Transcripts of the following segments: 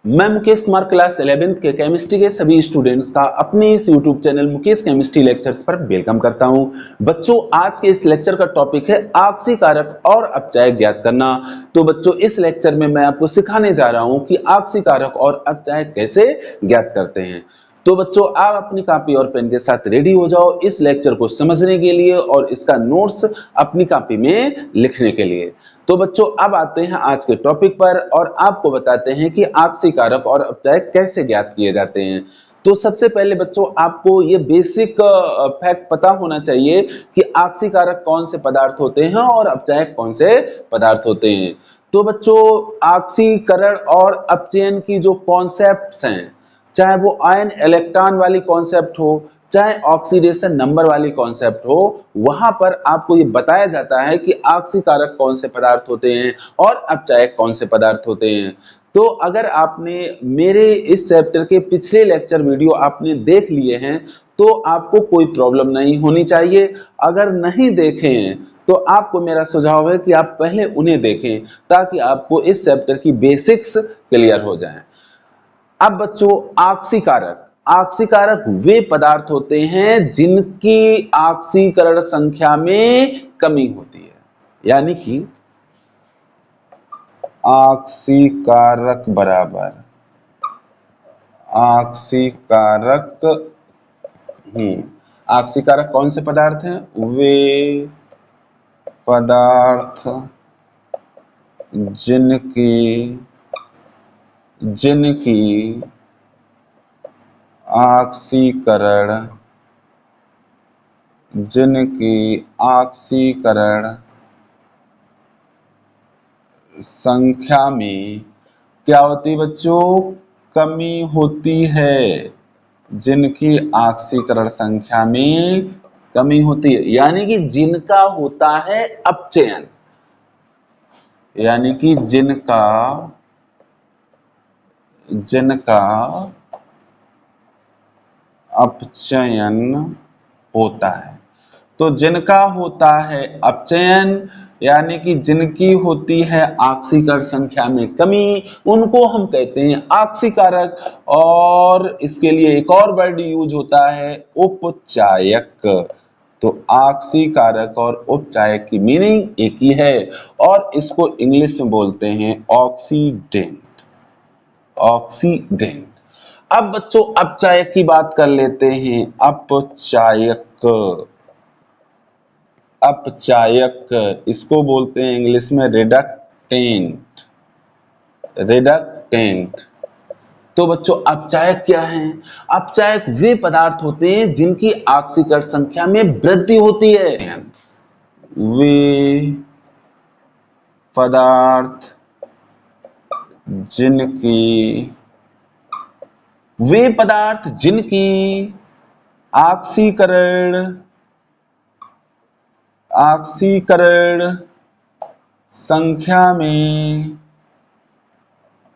मैं Mukesh Kumar class 11th के chemistry के सभी स्टूडेंट्स का अपने इस YouTube channel Mukesh chemistry lectures पर वेलकम करता हूं। बच्चों, आज के इस लेक्चर का टॉपिक है आक्सीकारक और अपचायक ज्ञात करना। तो बच्चों, इस लेक्चर में मैं आपको सिखाने जा रहा हूं कि आक्सीकारक और अपचायक कैसे ज्ञात करते हैं। तो बच्चों, आप अपनी कॉपी और पेन के साथ रेडी हो जाओ इस लेक्चर को समझने के लिए और इसका नोट्स अपनी कॉपी में लिखने के लिए। तो बच्चों, अब आते हैं आज के टॉपिक पर और आपको बताते हैं कि आक्सीकारक और अपचायक कैसे ज्ञात किए जाते हैं। तो सबसे पहले बच्चों, आपको ये बेसिक फैक्ट पता होना चाहिए कि आक्सीकारक कौन से पदार्थ होते हैं और अपचायक कौन से पदार्थ होते हैं। तो बच्चों, आक्सीकरण और अपचयन की जो कॉन्सेप्ट्स हैं, चाहे वो आयन इलेक्ट्रॉन वाली कॉन्सेप्ट हो, चाहे ऑक्सीडेशन नंबर वाली कॉन्सेप्ट हो, वहां पर आपको ये बताया जाता है कि आक्सीकारक कौन से पदार्थ होते हैं और अपचायक कौन से पदार्थ होते हैं। तो अगर आपने मेरे इस चैप्टर के पिछले लेक्चर वीडियो आपने देख लिए हैं तो आपको कोई प्रॉब्लम नहीं होनी चाहिए। अगर नहीं देखे हैं तो आपको मेरा सुझाव है कि आप पहले उन्हें देखें ताकि आपको इस चैप्टर की बेसिक्स क्लियर हो जाएं। अब बच्चों, आक्सीकारक वे पदार्थ होते हैं जिनकी आक्सीकरण संख्या में कमी होती है, यानी कि आक्सीकारक बराबर आक्सीकारक आक्सीकारक कौन से पदार्थ हैं? वे पदार्थ जिनकी आक्सीकरण संख्या में क्या होती है बच्चों? कमी होती है। जिनकी आक्सीकरण संख्या में कमी होती है, यानी कि जिनका होता है अपचयन, यानी कि जिनका अपचयन होता है। तो जिनका होता है अपचयन यानी कि जिनकी होती है आक्सीकरण संख्या में कमी, उनको हम कहते हैं आक्सीकारक। और इसके लिए एक और वर्ड यूज होता है उपचायक। तो आक्सीकारक और उपचायक की मीनिंग एक ही है और इसको इंग्लिश में बोलते हैं ऑक्सीडेंट। अब बच्चों, अपचायक की बात कर लेते हैं। अपचायक इसको बोलते हैं इंग्लिश में रिडक्टेंट। तो बच्चों, अपचायक क्या हैं? अपचायक वे पदार्थ होते हैं जिनकी आक्सीकरण संख्या में वृद्धि होती है। वे पदार्थ जिनकी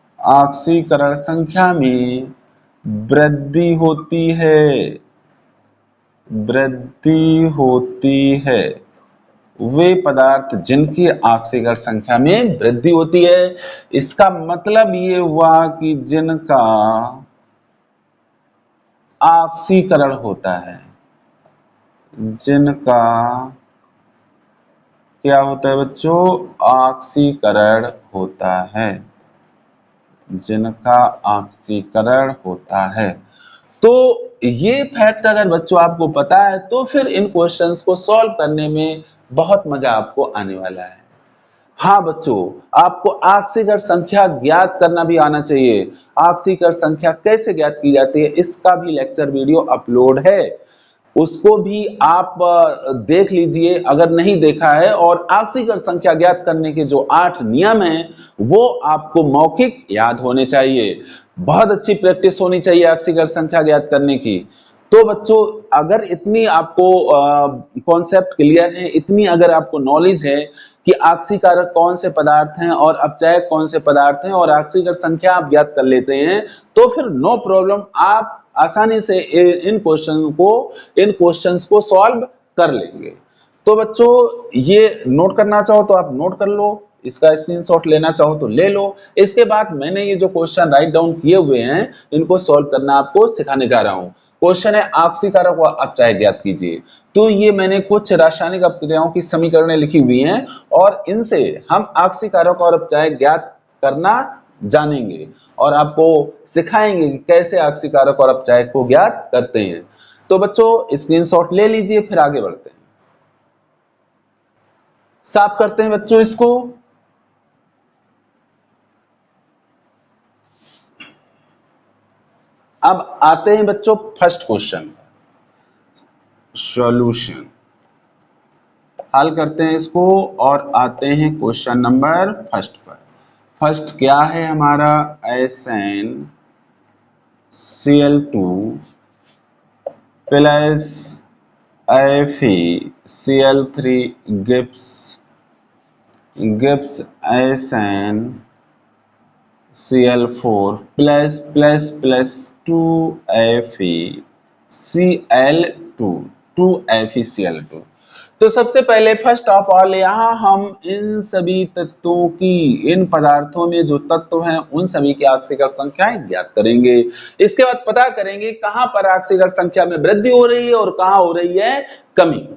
आक्सीकरण संख्या में वृद्धि होती है। वे पदार्थ जिनकी आक्सीकरण संख्या में वृद्धि होती है। इसका मतलब ये हुआ कि जिनका आक्सीकरण होता है, जिनका क्या होता है बच्चों? आक्सीकरण होता है। जिनका आक्सीकरण होता है। तो ये फैक्ट अगर बच्चों आपको पता है तो फिर इन क्वेश्चंस को सॉल्व करने में बहुत मजा आपको आने वाला है। हाँ बच्चों, आपको आक्सीकरण संख्या ज्ञात करना भी आना चाहिए। आक्सीकरण संख्या कैसे ज्ञात की जाती है इसका भी लेक्चर वीडियो अपलोड है, उसको भी आप देख लीजिए अगर नहीं देखा है। और आक्सीकरण संख्या ज्ञात करने के जो 8 नियम हैं वो आपको मौखिक याद होने चाहिए। बहुत अच्छी प्रैक्टिस होनी चाहिए आक्सीकरण संख्या ज्ञात करने की। तो बच्चों, अगर इतनी आपको कॉन्सेप्ट क्लियर है, इतनी अगर आपको नॉलेज है कि आक्सीकारक कौन से पदार्थ हैं और अपचायक कौन से पदार्थ हैं और आक्सीकरण संख्या आप ज्ञात कर लेते हैं, तो फिर नो प्रॉब्लम, आप आसानी से इन क्वेश्चंस को सॉल्व कर लेंगे। तो बच्चों, ये नोट करना चाहो तो आप नोट कर लो, इसका स्क्रीनशॉट लेना चाहो तो ले लो। इसके बाद मैंने ये जो क्वेश्चन राइट डाउन किए हुए हैं इनको सॉल्व करना आपको सिखाने जा रहा हूँ। क्वेश्चन है आक्सीय कारक व अपचायक ज्ञात कीजिए। तो ये मैंने कुछ रासायनिक अपक्रियाओं की समीकरणें लिखी हुई हैं और इनसे हम आक्सीय कारक और अपचायक ज्ञात करना जानेंगे और आपको सिखाएंगे कि कैसे आक्सीय कारक और अपचायक को ज्ञात करते हैं। तो बच्चों स्क्रीनशॉट ले लीजिए, फिर आगे बढ़ते हैं। साफ करते हैं बच्चों इसको। अब आते हैं बच्चों फर्स्ट क्वेश्चन, सॉल्यूशन। हल करते हैं इसको और आते हैं क्वेश्चन नंबर फर्स्ट पर। फर्स्ट क्या है हमारा, SnCl2 plus FeCl3 gives SnCl4 plus 2FeCl2 तो सबसे पहले फर्स्ट ऑफ ऑल यहाँ हम इन सभी तत्वों की, इन पदार्थों में जो तत्व हैं उन सभी की आक्सीकर संख्याएं ज्ञात करेंगे। इसके बाद पता करेंगे कहां पर आक्सीकर संख्या में वृद्धि हो रही है और कहां हो रही है कमी।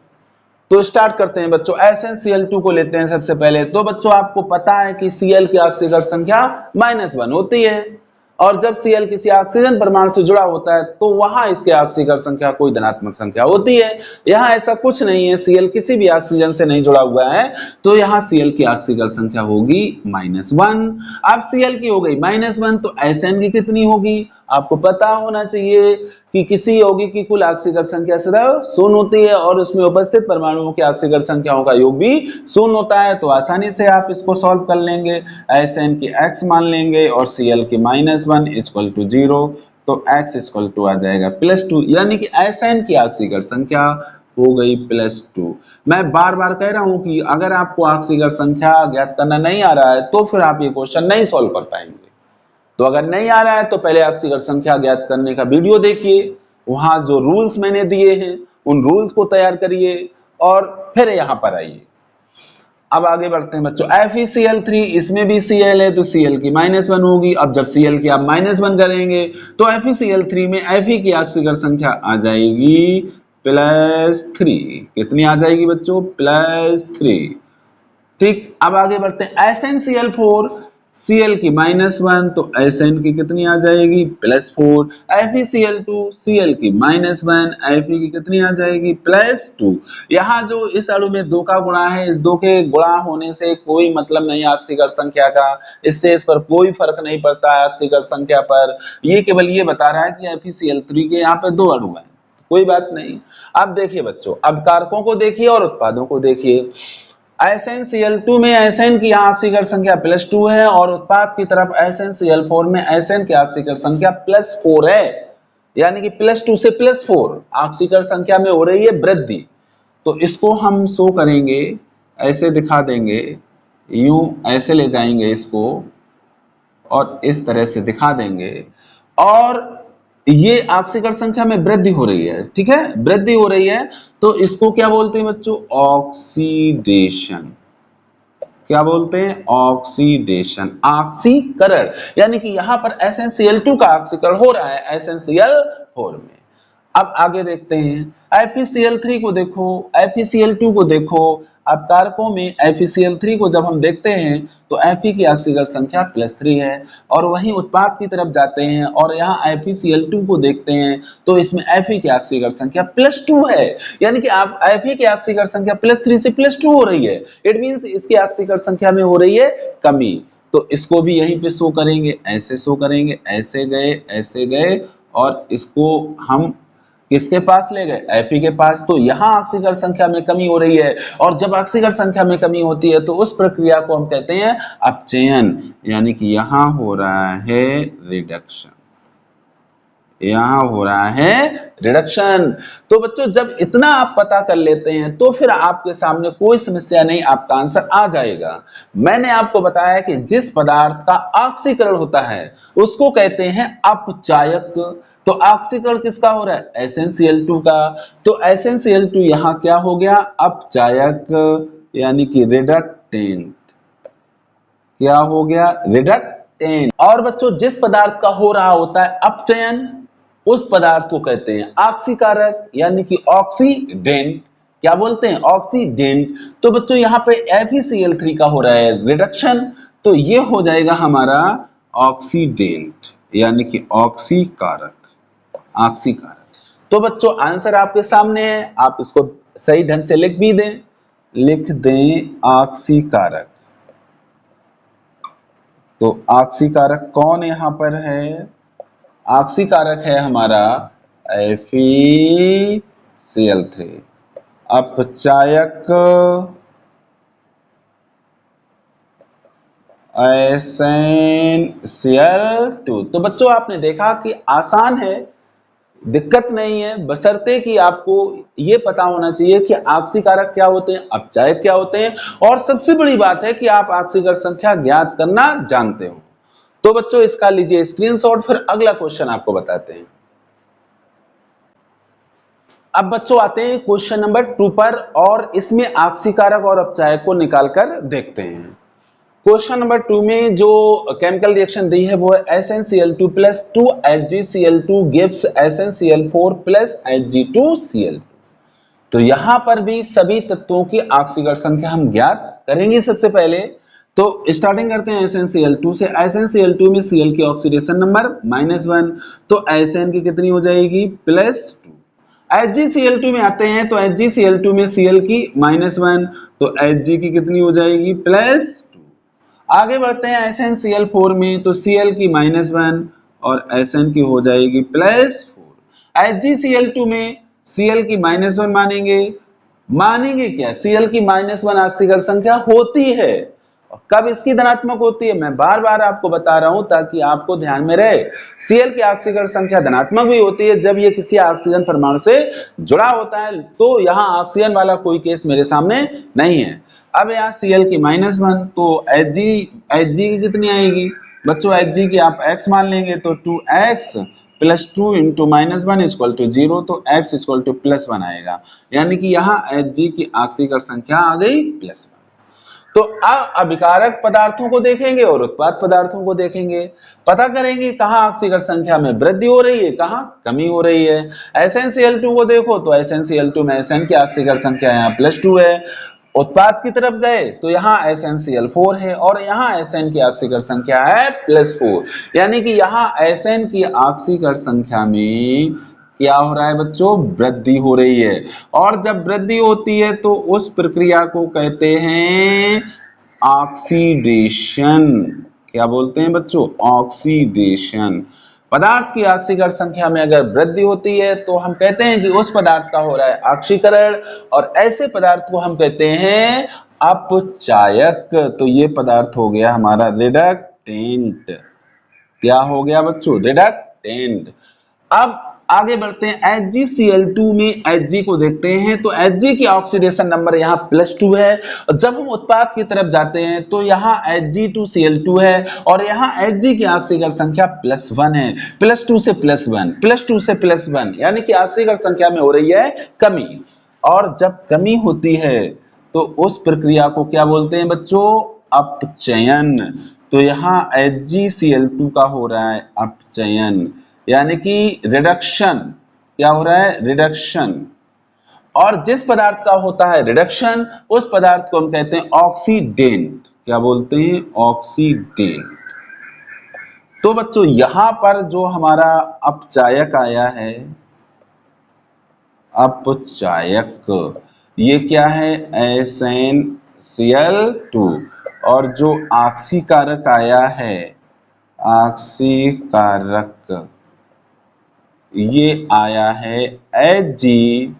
तो स्टार्ट करते हैं बच्चों। SnCl2 को लेते हैं सबसे पहले। तो बच्चों आपको पता है कि Cl की आक्सीकर संख्या -1 होती है और जब Cl किसी ऑक्सीजन परमाणु से जुड़ा होता है तो वहां इसके ऑक्सीकर संख्या कोई धनात्मक संख्या होती है। यहाँ ऐसा कुछ नहीं है, Cl किसी भी ऑक्सीजन से नहीं जुड़ा हुआ है तो यहाँ Cl की ऑक्सीकर संख्या होगी -1। अब Cl की हो गई -1 तो Sn की कितनी होगी, आपको पता होना चाहिए कि किसी यौगिक की कुल ऑक्सीकर संख्या सदैव 0 होती है और उसमें उपस्थित परमाणुओं की ऑक्सीकर संख्याओं का योग भी 0 होता है। तो आसानी से आप इसको सॉल्व कर लेंगे। Sn की x मान लेंगे और Cl की -1 इक्वल टू 0, तो x इक्वल टू आ जाएगा +2, यानी कि Sn की ऑक्सीकर संख्या हो गई +2। मैं बार बार कह रहा हूं कि अगर आपको ऑक्सीकर संख्या ज्ञात करना नहीं आ रहा है तो फिर आप ये क्वेश्चन नहीं सॉल्व कर पाएंगे। तो अगर नहीं आ रहा है तो पहले ऑक्सीकर संख्या ज्ञात करने का वीडियो देखिए, वहां जो रूल्स मैंने दिए हैं उन रूल्स को तैयार करिए और फिर यहां पर आइए। अब आगे बढ़ते हैं बच्चों। FeCl3, इसमें भी Cl है तो Cl की -1 होगी। अब जब Cl की आप -1 करेंगे तो FeCl3 में Fe की ऑक्सीकर संख्या आ जाएगी +3। कितनी आ जाएगी बच्चों, +3। ठीक, अब आगे बढ़ते हैं। SnCl4, Cl की -1 तो Sn की कितनी आ जाएगी, +4। FeCl2, Cl की -1, Fe की कितनी आ जाएगी, +2। यहाँ जो इस अणु में 2 का गुणा है, इस 2 के गुणा होने से कोई मतलब नहीं ऑक्सीकर संख्या का, इससे इस पर कोई फर्क नहीं पड़ता है ऑक्सीकर संख्या पर। ये केवल ये बता रहा है कि FeCl3 के यहाँ पे 2 अणु हैं, कोई बात नहीं। अब देखिए बच्चों, अब कारकों को देखिए और उत्पादों को देखिए। SnCl2 में Sn की ऑक्सीकर संख्या +2 है और उत्पाद की तरफ SnCl4 में Sn की ऑक्सीकर संख्या +4 है, यानी कि +2 से +4 ऑक्सीकर संख्या में हो रही है वृद्धि। तो इसको हम शो करेंगे, ऐसे दिखा देंगे, यूं ऐसे ले जाएंगे इसको और इस तरह से दिखा देंगे और ये ऑक्सीकर संख्या में वृद्धि हो रही है। ठीक है, वृद्धि हो रही है तो इसको क्या बोलते हैं बच्चों, ऑक्सीडेशन। क्या बोलते हैं, ऑक्सीडेशन, ऑक्सीकरण। यानी कि यहां पर SnCl2 का ऑक्सीकरण हो रहा है SnCl4 में। अब आगे देखते हैं। FeCl3 को देखो, FeCl2 को देखो। अब कारकों में FeCl3 को जब हम देखते हैं तो Fe की ऑक्सीकर संख्या +3 है और वहीं उत्पाद की तरफ जाते हैं और यहाँ FeCl2 को देखते हैं तो इसमें Fe की ऑक्सीकर संख्या +2 है, यानी कि आप Fe की ऑक्सीकर संख्या +3 से +2 हो रही है। इट मींस इसकी ऑक्सीकर संख्या में हो रही है कमी। तो इसको भी यहीं पे शो करेंगे, ऐसे शो करेंगे, ऐसे गए और इसको हम किसके पास ले गए, Fe के पास। तो यहाँ ऑक्सीकर संख्या में कमी हो रही है और जब ऑक्सीकर संख्या में कमी होती है तो उस प्रक्रिया को हम कहते हैं अपचयन, यानी कि यहाँ हो रहा है रिडक्शन, यहाँ हो रहा है रिडक्शन। तो बच्चों जब इतना आप पता कर लेते हैं तो फिर आपके सामने कोई समस्या नहीं, आपका आंसर आ जाएगा। मैंने आपको बताया कि जिस पदार्थ का ऑक्सीकरण होता है उसको कहते हैं अपचायक। तो ऑक्सीकरण किसका हो रहा है, SnCl2 का। तो SnCl2 यहाँ क्या हो गया, अपचायक, यानी कि रिडक्टेंट। क्या हो गया, रिडक्टेंट। और बच्चों जिस पदार्थ का हो रहा होता है अपचयन, उस पदार्थ को कहते हैं ऑक्सीकारक यानी कि ऑक्सीडेंट। क्या बोलते हैं, ऑक्सीडेंट। तो बच्चों यहाँ पे FeCl3 का हो रहा है रिडक्शन, तो ये हो जाएगा हमारा ऑक्सीडेंट यानी कि ऑक्सीकारक, ऑक्सीकारक। तो बच्चों आंसर आपके सामने है, आप इसको सही ढंग से लिख भी दें, लिख दें ऑक्सीकारक। तो ऑक्सीकारक कौन यहां पर है, ऑक्सीकारक है हमारा FeCl3। अपचायक SnCl2। तो बच्चों आपने देखा कि आसान है, दिक्कत नहीं है, बशर्ते कि आपको ये पता होना चाहिए कि ऑक्सीकारक क्या होते हैं, अपचायक क्या होते हैं, और सबसे बड़ी बात है कि आप ऑक्सीकर संख्या ज्ञात करना जानते हो। तो बच्चों इसका लीजिए स्क्रीनशॉट, फिर अगला क्वेश्चन आपको बताते हैं। अब बच्चों आते हैं क्वेश्चन नंबर 2 पर, और इसमें ऑक्सीकारक और अपचायक को निकालकर देखते हैं। क्वेश्चन नंबर 2 में जो केमिकल रिएक्शन दी है वो है SnCl2 plus 2HgCl2 gives SnCl4 plus Hg2Cl2। तो यहां पर भी सभी तत्वों की ऑक्सीकर संख्या हम ज्ञात करेंगे। सबसे पहले तो स्टार्टिंग करते हैं SnCl2 से। SnCl2 में Cl की ऑक्सीडेशन नंबर -1, तो Sn की कितनी हो जाएगी, +2। HgCl2 में आते हैं तो HgCl2 में Cl की -1, तो Hg की कितनी हो जाएगी, +2। आगे बढ़ते हैं SnCl4 में, तो Cl की -1 और Sn की हो जाएगी +4। HgCl2 में Cl की -1 मानेंगे क्या, Cl की -1 ऑक्सीकर संख्या होती है। कब इसकी धनात्मक होती है, मैं बार बार आपको बता रहा हूं ताकि आपको ध्यान में रहे। Cl की ऑक्सीकर संख्या धनात्मक भी होती है जब ये किसी ऑक्सीजन परमाणु से जुड़ा होता है। तो यहाँ ऑक्सीजन वाला कोई केस मेरे सामने नहीं है। अब यहाँ Cl की -1, तो Hg की कितनी आएगी बच्चों, Hg की आप x मान लेंगे, तो 2x plus 2 into -1 equal to 0, तो x इक्वल टू +1 आएगा, यानी कि यहाँ Hg की ऑक्सीकर संख्या आ गई +1। तो अब अभिकारक पदार्थों को देखेंगे और उत्पाद पदार्थों को देखेंगे, पता करेंगे कहाँ ऑक्सीकर संख्या में वृद्धि हो रही है, कहाँ कमी हो रही है। SnCl2 को देखो तो SnCl2 में Sn की ऑक्सीकर संख्या यहाँ +2 है। उत्पाद की तरफ गए तो यहाँ SnCl4 है और यहाँ Sn की ऑक्सीकर संख्या है +4, यानी कि यहाँ Sn की ऑक्सीकर संख्या में क्या हो रहा है बच्चों, वृद्धि हो रही है। और जब वृद्धि होती है तो उस प्रक्रिया को कहते हैं ऑक्सीडेशन। क्या बोलते हैं बच्चों, ऑक्सीडेशन। पदार्थ की ऑक्सीकर संख्या में अगर वृद्धि होती है तो हम कहते हैं कि उस पदार्थ का हो रहा है ऑक्सीकरण, और ऐसे पदार्थ को हम कहते हैं अपचायक। तो ये पदार्थ हो गया हमारा रिडक्टेंट। क्या हो गया बच्चों, रिडक्टेंट। अब आगे बढ़ते हैं HgCl2 में Hg को देखते हैं, तो Hg की ऑक्सीडेशन नंबर यहाँ +2 है, और जब हम उत्पाद की तरफ जाते हैं तो यहाँ Hg2Cl2 है और यहाँ Hg की ऑक्सीकर संख्या +1 है। +2 से +1, +2 से +1, यानी कि ऑक्सीकर संख्या में हो रही है कमी। और जब कमी होती है तो उस प्रक्रिया को क्या बोलते हैं बच्चों, अपचयन। तो यहाँ HgCl2 का हो रहा है अपचयन, यानी कि रिडक्शन। क्या हो रहा है, रिडक्शन। और जिस पदार्थ का होता है रिडक्शन, उस पदार्थ को हम कहते हैं ऑक्सीडेंट। क्या बोलते हैं, ऑक्सीडेंट। तो बच्चों यहां पर जो हमारा अपचायक आया है, अपचायक, ये क्या है, SnCl2। और जो ऑक्सीकारक आया है, ऑक्सीकारक, ये आया है HgCl2।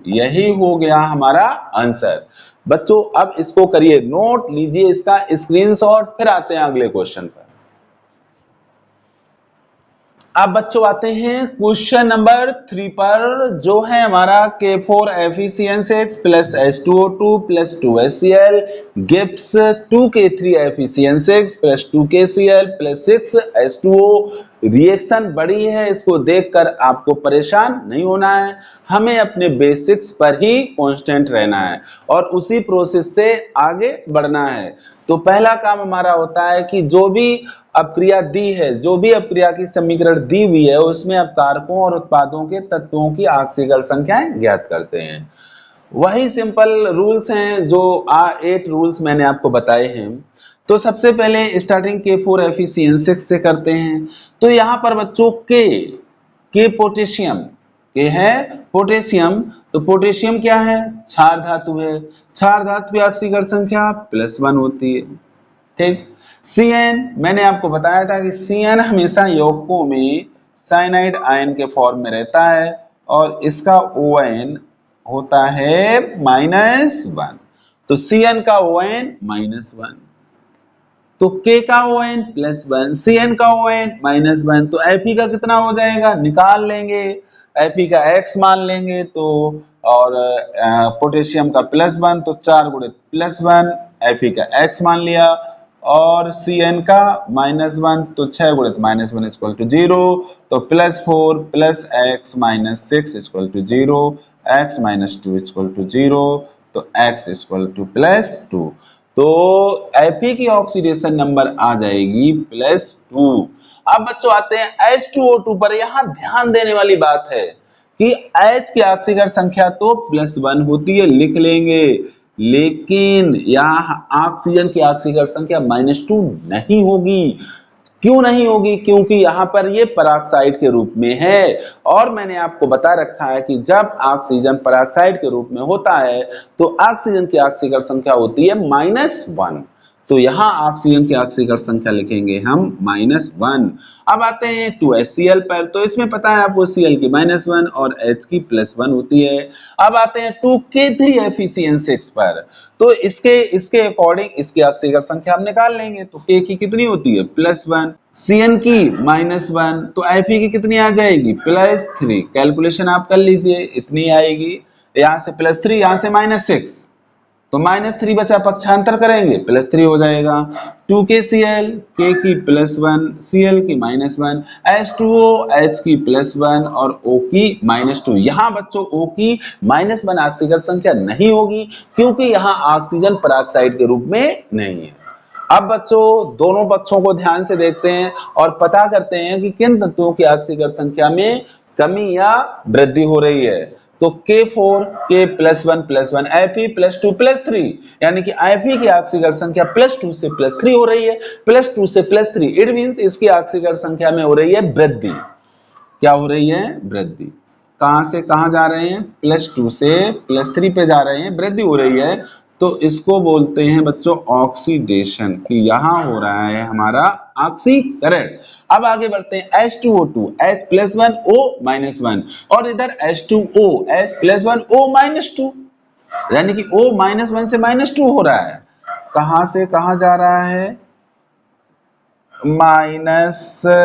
यही हो गया हमारा आंसर। बच्चों अब इसको करिए नोट, लीजिए इसका स्क्रीनशॉट, फिर आते हैं अगले क्वेश्चन पर। अब बच्चों आते हैं क्वेश्चन नंबर 3 पर, जो है हमारा K4FeCN6 plus H2O2 plus 2HCl gives 2K3FeCN6 plus 2KCl plus 6H2O reaction बड़ी है, इसको देखकर आपको परेशान नहीं होना है, हमें अपने बेसिक्स पर ही कांस्टेंट रहना है और उसी प्रोसेस से आगे बढ़ना है। तो पहला काम हमारा होता है कि जो भी अपक्रिया दी है, जो भी अपक्रिया की समीकरण दी हुई है, उसमें अब कारकों और उत्पादों के तत्वों की ऑक्सीकरण संख्याएं ज्ञात करते हैं। वही सिंपल रूल्स हैं जो 8 रूल्स मैंने आपको बताए हैं। तो सबसे पहले स्टार्टिंग K4FeCN6 से करते हैं। तो यहाँ पर बच्चों के पोटेशियम, के है पोटेशियम, तो पोटेशियम क्या है, क्षार धातु है, क्षार धातु की ऑक्सीकरण संख्या +1 होती है। ठीक। Cn, मैंने आपको बताया था कि Cn हमेशा यौगिकों में साइनाइड आयन के फॉर्म में रहता है और इसका ON होता है -1। तो Cn का ON -1, तो K का ON +1, Cn का ON -1, तो Fe का कितना हो जाएगा, निकाल लेंगे। Fe का X मान लेंगे तो, और पोटेशियम का +1, तो 4 गुणित +1, Fe का X मान लिया, और Cn का -1, तो 6 गुणित -1 = 0, तो +4 + X - 6 = 0, X - 2 = 0, तो X = +2। तो Fe की ऑक्सीडेशन नंबर आ जाएगी +2। अब बच्चों आते हैं H2O2 पर। यहां ध्यान देने वाली बात है कि H की ऑक्सीकरण संख्या तो +1 होती है, लिख लेंगे, लेकिन यहाँ ऑक्सीजन की ऑक्सीकरण संख्या -2 नहीं होगी। क्यों नहीं होगी? क्योंकि यहाँ पर ये पेरोक्साइड के रूप में है और मैंने आपको बता रखा है कि जब ऑक्सीजन पेरोक्साइड के रूप में होता है तो ऑक्सीजन की ऑक्सीकरण संख्या होती है -1। तो यहाँ ऑक्सीजन की ऑक्सीकरण संख्या लिखेंगे हम -1। अब आते हैं 2HCl पर। तो इसमें पता है आपको Cl की -1 और H की +1 होती है। अब आते हैं 2K3FeCN6 पर। तो इसके अकॉर्डिंग इसकी ऑक्सीकरण संख्या हम निकाल लेंगे। तो K की कितनी होती है, +1, Cn की -1, तो Fe की कितनी आ जाएगी, +3। कैलकुलेशन आप कर लीजिए, इतनी आएगी। यहाँ से +3, यहाँ से -6, तो -3 बचा, पक्षांतर करेंगे +3 हो जाएगा। 2KCl, K की +1, Cl की -1, H2O, H की +1 और O की -2। यहाँ बच्चों O की -1 ऑक्सीकरण संख्या नहीं होगी क्योंकि यहाँ ऑक्सीजन पेरोक्साइड के रूप में नहीं है। अब बच्चों दोनों पक्षों को ध्यान से देखते हैं और पता करते हैं कि किन तत्वों की ऑक्सीकरण संख्या में कमी या वृद्धि हो रही है। तो K4, K +1 Fe +2 +3, यानी कि Fe की ऑक्सीकरण संख्या +2 से +3 हो रही है। +2 से +3 इट मींस इसकी ऑक्सीकरण संख्या में हो रही है वृद्धि। क्या हो रही है, वृद्धि। कहां से कहां जा रहे हैं, +2 से +3 पे जा रहे हैं, वृद्धि हो रही है। तो इसको बोलते हैं बच्चों ऑक्सीडेशन, कि यहां हो रहा है हमारा ऑक्सीकरण। अब आगे बढ़ते हैं H2O2, H +1 O -1, और इधर H2O, H +1 O -2, यानी कि O -1 से -2 हो रहा है। कहां से कहां जा रहा है, -1 से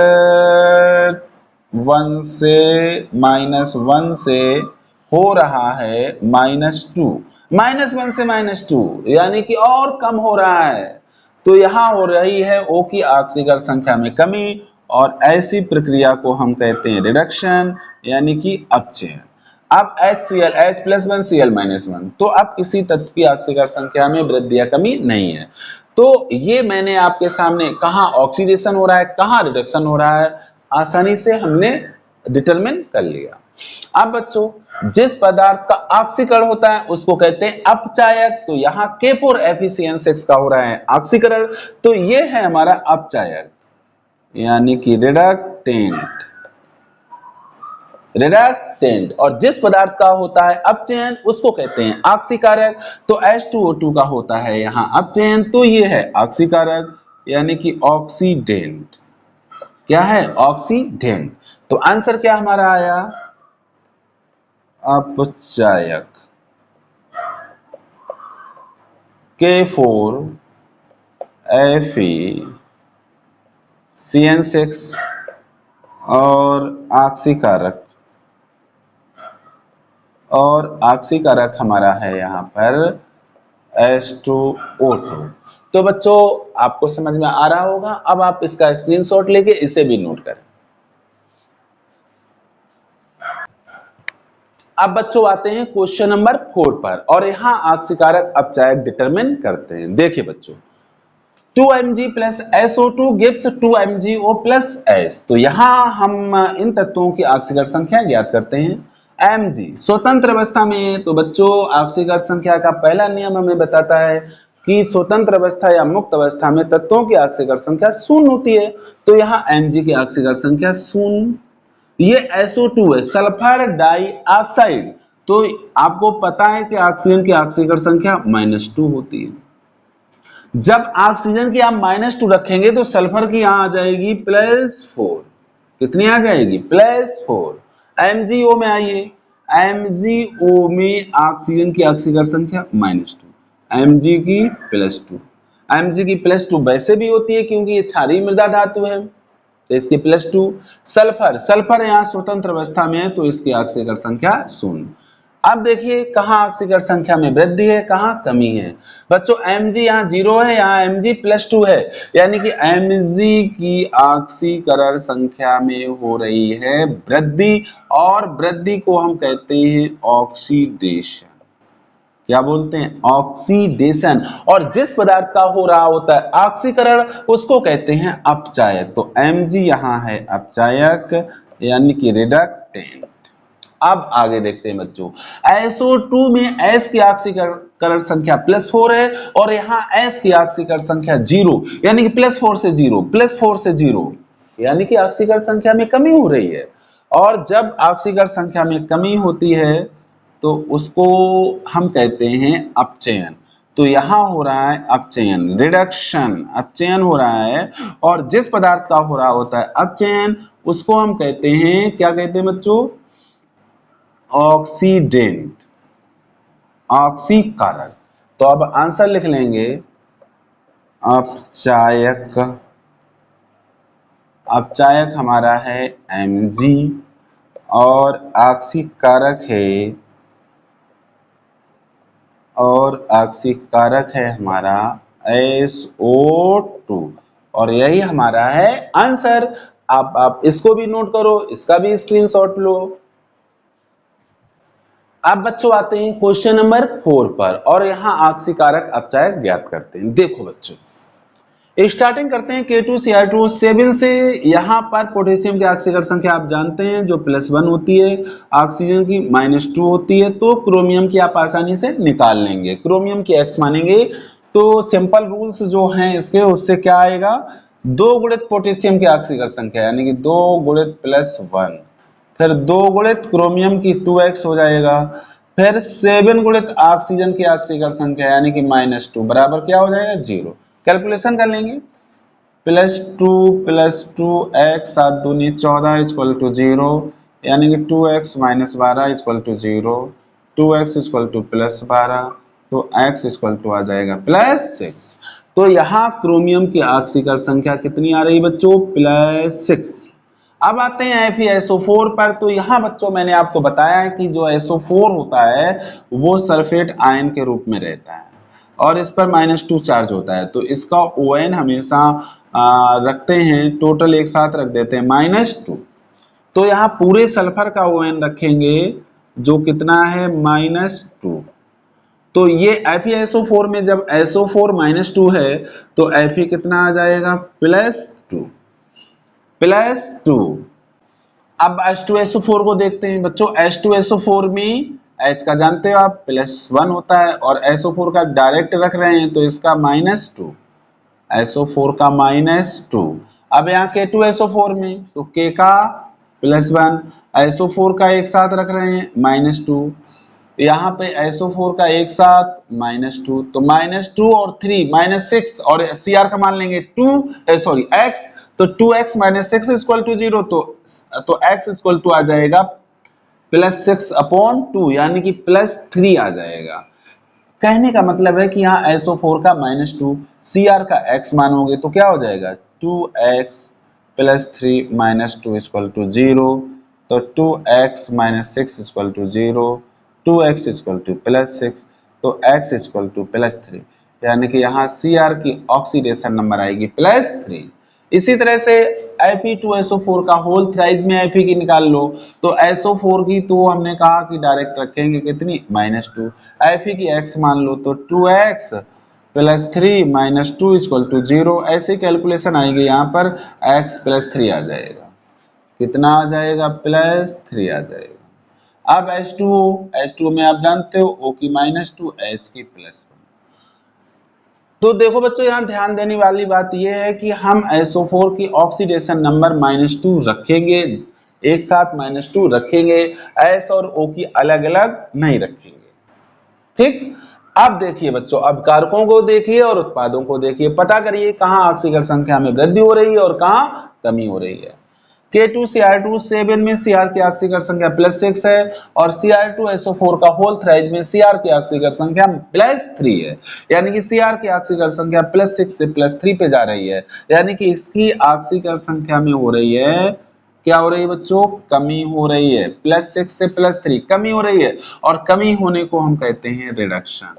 हो रहा है -2, -1 से -2 यानी कि और कम हो रहा है। तो यहाँ हो रही है O की ऑक्सीकरण संख्या में कमी, और ऐसी प्रक्रिया को हम कहते हैं रिडक्शन, यानी कि अपचयन। अब HCl, H +1 Cl -1, तो अब किसी तत्व की ऑक्सीकरण संख्या में वृद्धि या कमी नहीं है। तो ये मैंने आपके सामने कहाँ ऑक्सीडेशन हो रहा है, कहाँ रिडक्शन हो रहा है, आसानी से हमने डिटरमिन कर लिया। अब बच्चों जिस पदार्थ का ऑक्सीकरण होता है उसको कहते हैं अपचायक। तो यहाँ K4FeCN6 का हो रहा है ऑक्सीकरण, तो ये है हमारा अपचायक, यानी कि रिडक्टेंट। रिडक्टेंट, और जिस पदार्थ का होता है अपचयन उसको कहते हैं ऑक्सीकारक। तो H2O2 का होता है यहाँ अपचयन, तो ये है ऑक्सीकारक, यानी कि ऑक्सीडेंट। क्या है, ऑक्सीडेंट। तो आंसर क्या हमारा आया, अपचायक। K4FeCN6 और ऑक्सीकारक, और ऑक्सीकारक हमारा है यहाँ पर H2O2। तो बच्चों आपको समझ में आ रहा होगा। अब आप इसका स्क्रीनशॉट लेके इसे भी नोट करें। अब बच्चों आते हैं क्वेश्चन नंबर 4 पर और यहाँ आक्सीकारक अपचायक डिटरमिन करते हैं। देखिए बच्चों, 2Mg plus SO2 gives 2MgO plus S। तो यहाँ हम इन तत्वों की आक्सीकर संख्या ज्ञात करते हैं। Mg स्वतंत्र अवस्था में, तो बच्चों आक्सीकर संख्या का पहला नियम हमें बताता है कि स्वतंत्र अवस्था या मुक्त अवस्था में तत्वों की आक्सीकर संख्या शून्य होती है। तो यहाँ Mg की आक्सीकर संख्या शून्य। ये SO2 है, सल्फर डाइऑक्साइड। तो आपको पता है कि ऑक्सीजन की ऑक्सीकरण संख्या -2 होती है। जब ऑक्सीजन की आप -2 रखेंगे तो सल्फर की यहां आ जाएगी +4। कितनी आ जाएगी? +4। MgO में आइए, MgO में ऑक्सीजन की ऑक्सीकरण संख्या -2, Mg की +2। Mg की +2 वैसे भी होती है क्योंकि ये क्षारीय मृदा धातु है, तो इसकी +2। सल्फर यहाँ स्वतंत्र अवस्था में है तो इसकी ऑक्सीकरण संख्या 0। अब देखिए कहाँ ऑक्सीकरण संख्या में वृद्धि है, कहाँ कमी है। बच्चों Mg यहाँ 0 है, यहाँ Mg +2 है, यानी कि Mg की ऑक्सीकरण संख्या में हो रही है वृद्धि, और वृद्धि को हम कहते हैं ऑक्सीडेशन। क्या बोलते हैं? ऑक्सीडेशन। और जिस पदार्थ का हो रहा होता है ऑक्सीकरण उसको कहते हैं अपचायक। तो Mg यहाँ है अपचायक यानी कि रिडक्टेंट। अब आगे देखते हैं बच्चों, SO2 में S की ऑक्सीकरण संख्या +4 है और यहाँ S की ऑक्सीकरण संख्या 0, यानी कि +4 से 0 यानी कि ऑक्सीकरण संख्या में कमी हो रही है। और जब ऑक्सीकरण संख्या में कमी होती है तो उसको हम कहते हैं अपचयन। तो यहां हो रहा है अपचयन, रिडक्शन, अपचयन हो रहा है। और जिस पदार्थ का हो रहा होता है अपचयन उसको हम कहते हैं, क्या कहते हैं बच्चों? ऑक्सीडेंट, ऑक्सीकारक। तो अब आंसर लिख लेंगे अपचायक। अपचायक हमारा है Mg और ऑक्सीकारक है, हमारा SO2 और यही हमारा है आंसर। आप इसको भी नोट करो, इसका भी स्क्रीनशॉट लो। अब बच्चों आते हैं क्वेश्चन नंबर 4 पर और यहाँ ऑक्सीकारक अपचायक ज्ञात करते हैं। देखो बच्चों, स्टार्टिंग करते हैं K2Cr2O7 से। यहाँ पर पोटेशियम की ऑक्सीकरण संख्या आप जानते हैं जो +1 होती है, ऑक्सीजन की -2 होती है। तो क्रोमियम की आप आसानी से निकाल लेंगे, क्रोमियम की X मानेंगे। तो सिंपल रूल्स जो हैं इसके, उससे क्या आएगा? 2 गुणित पोटेशियम की ऑक्सीकरण संख्या यानी कि 2 गुणित +1, फिर 2 गुणित क्रोमियम की 2x हो जाएगा, फिर 7 गुणित ऑक्सीजन की ऑक्सीकरण संख्या यानी कि -2 बराबर क्या हो जाएगा? 0। कैलकुलेशन कर लेंगे, +2 + 2x 7 दूनी 14 = 0, यानी कि 2x - 12 = 0, 2x = +12, तो x = आ जाएगा +6। तो यहाँ क्रोमियम की ऑक्सीकरण संख्या कितनी आ रही बच्चों? +6। अब आते हैं FeSO4 पर। तो यहाँ बच्चों मैंने आपको बताया है कि जो SO4 होता है वो सल्फेट आयन के रूप में रहता है और इस पर -2 चार्ज होता है। तो इसका ON हमेशा रखते हैं, टोटल एक साथ रख देते हैं -2। तो यहाँ पूरे सल्फर का ON रखेंगे जो कितना है? -2। तो ये FeSO4 में जब SO4 -2 है तो Fe कितना आ जाएगा? +2। अब H2SO4 को देखते हैं बच्चों। H2SO4 में H का जानते हो आप +1 होता है और SO4 का डायरेक्ट रख रहे हैं तो इसका -2, SO4 का -2। अब यहाँ K2SO4 में तो K का +1, SO4 का एक साथ रख रहे हैं -2, यहाँ पे SO4 का एक साथ -2, तो -2 और 3 -6 और Cr का मान लेंगे x, तो 2x - 6 = 0, तो x = आ जाएगा +6/2 यानी कि +3 आ जाएगा। कहने का मतलब है कि यहाँ SO4 का -2, Cr का x मानोगे तो क्या हो जाएगा? 2x + 3 - 2 = 0, तो 2x - 6 = 0, 2x = +6, तो x = +3, यानी कि यहाँ Cr की ऑक्सीडेशन नंबर आएगी +3। इसी तरह से Fe2SO4 का होल थ्राइज में Fe की निकाल लो, तो SO4 की तो हमने कहा कि डायरेक्ट रखेंगे कितनी -2, Fe की x मान लो तो 2x plus 3 minus 2 equal to 0। ऐसे कैलकुलेशन आएगी, यहाँ पर x प्लस 3 आ जाएगा। कितना आ जाएगा? प्लस 3 आ जाएगा। अब H2O में आप जानते हो O की -2 H की +1। तो देखो बच्चों, यहाँ ध्यान देने वाली बात यह है कि हम SO4 की ऑक्सीडेशन नंबर -2 रखेंगे, एक साथ -2 रखेंगे, S और O की अलग अलग नहीं रखेंगे। ठीक, अब देखिए बच्चों, अब कारकों को देखिए और उत्पादों को देखिए, पता करिए कहाँ ऑक्सीकरण संख्या में वृद्धि हो रही है और कहाँ कमी हो रही है। K2Cr2 में Cr की ऑक्सीकरण संख्या +6 है और Cr2SO4 का होल थ्राइज में Cr की ऑक्सीकरण संख्या +3 है, यानी कि Cr की ऑक्सीकरण संख्या +6 से +3 पे जा रही है, यानी कि इसकी ऑक्सीकरण संख्या में हो रही है, क्या हो रही है बच्चों? कमी हो रही है। +6 से +3 कमी हो रही है, और कमी होने को हम कहते हैं रिडक्शन।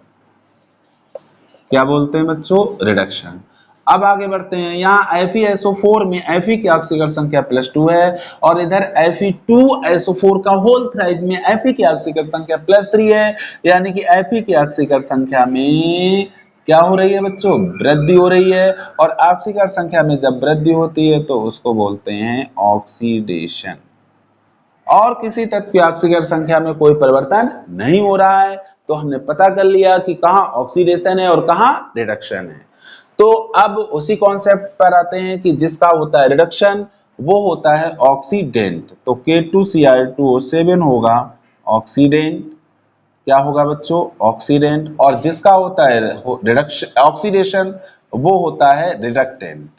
क्या बोलते हैं बच्चों? रिडक्शन। अब आगे बढ़ते हैं, यहाँ FeSO4 में Fe की ऑक्सीकरण संख्या +2 है और इधर Fe2SO4 का होल थ्राइज में Fe की ऑक्सीकरण संख्या +3 है, यानी कि Fe की ऑक्सीकरण संख्या में क्या हो रही है बच्चों? वृद्धि हो रही है, और ऑक्सीकरण संख्या में जब वृद्धि होती है तो उसको बोलते हैं ऑक्सीडेशन। और किसी तत्व की ऑक्सीकरण संख्या में कोई परिवर्तन नहीं हो रहा है, तो हमने पता कर लिया कि कहाँ ऑक्सीडेशन है और कहाँ रिडक्शन है। तो अब उसी कॉन्सेप्ट पर आते हैं कि जिसका होता है रिडक्शन वो होता है ऑक्सीडेंट। तो K2Cr2O7 होगा ऑक्सीडेंट। क्या होगा बच्चों? ऑक्सीडेंट। और जिसका होता है रिडक्शन ऑक्सीडेशन वो होता है रिडक्टेंट।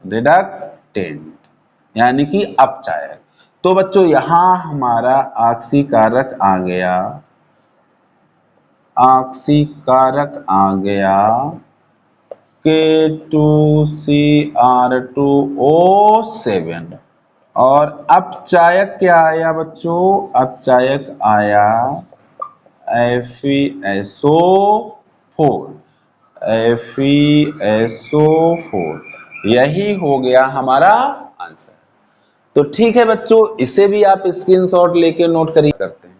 रिडक्टेंट यानी कि अपचायक। तो बच्चों यहां हमारा ऑक्सीकारक आ गया, ऑक्सीकारक आ गया K2Cr2O7। और अपचायक क्या आया बच्चों? अपचायक आया FeSO4। FeSO4 यही हो गया हमारा आंसर। तो ठीक है बच्चों, इसे भी आप स्क्रीनशॉट लेके नोट करते हैं।